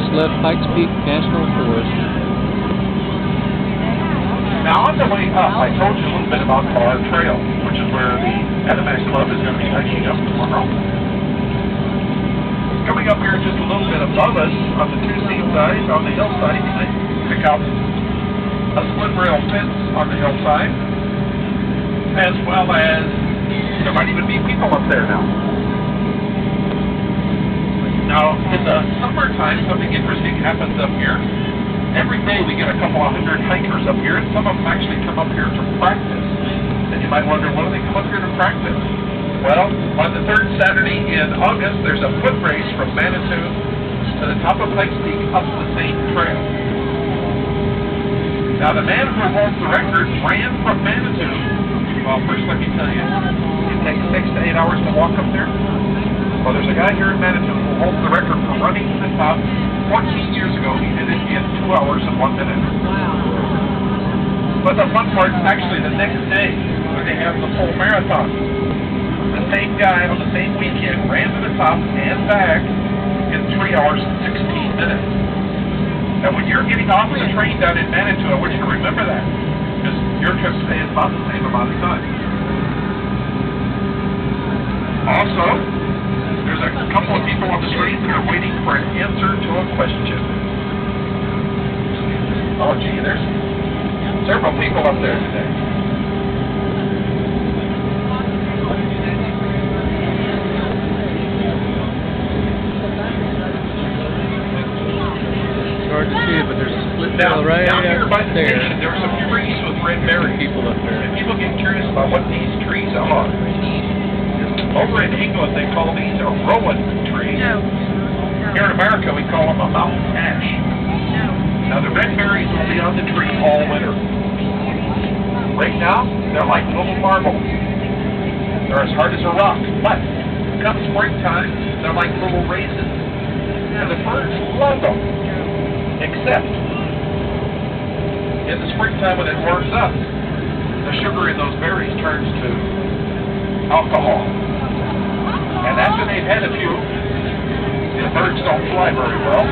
just left Pikes Peak National Forest. Now on the way up, I told you a little bit about Bar Trail, which is where the Animax Club is going to be hiking up tomorrow. Coming up here just a little bit above us on the two-seat side, on the hillside, you might pick out a split rail fence on the hillside, as well as there might even be people up there now. Now, in the summertime, something interesting happens up here. Every day we get a couple of hundred hikers up here, and some of them actually come up here to practice. And you might wonder, what do they come up here to practice? Well, on the third Saturday in August, there's a foot race from Manitou to the top of Pikes Peak up the same trail. Now, the man who holds the record ran from Manitou. Well, first let me tell you, it takes 6 to 8 hours to walk up there. Well, there's a guy here in Manitou who holds the record for running to the top. 14 years ago, he did it in 2 hours and 1 minute. But the fun part is actually the next day, where they have the full marathon. The same guy on the same weekend ran to the top and back in 3 hours and 16 minutes. Now, when you're getting off the train down in Manitou, I want you to remember that, because your trip today is about the same amount of time. Also, there's a couple of people on the street that are waiting for an answer to a question. Oh, gee, there's several people up there today. It's hard to see, but there's a split rail right down here by the there. station, there are some trees with red berries. People up there. And people get curious about what these trees are. Over in England, they call these a rowan tree. No. Here in America, we call them a mountain ash. No. Now, the red berries will be on the tree all winter. Right now, they're like little marbles. They're as hard as a rock. But come springtime, they're like little raisins. And the birds love them. Except, in the springtime when it warms up, the sugar in those berries turns to alcohol. And after they've had a few, the birds don't fly very well.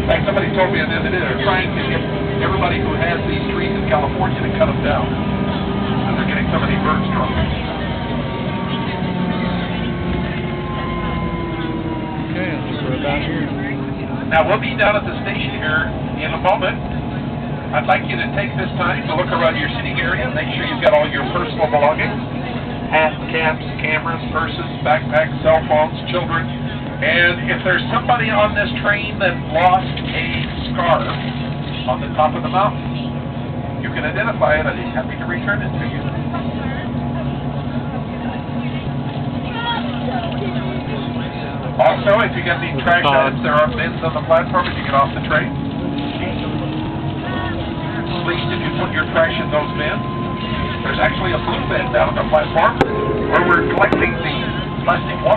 In fact, somebody told me the other day they're trying to get everybody who has these trees in California to cut them down. And they're getting so many birds drunk. Okay, so we're about here. Now, we'll be down at the station here in a moment. I'd like you to take this time to look around your sitting area. Make sure you've got all your personal belongings. Hats, caps, cameras, purses, backpacks, cell phones, children. And if there's somebody on this train that lost a scarf on the top of the mountain, you can identify it. I'd be happy to return it to you. Also, if you get any trash items, there are bins on the platform as you get off the train. Please, if you put your trash in those bins, there's actually a blue bin down on the platform where we're collecting the plastic water.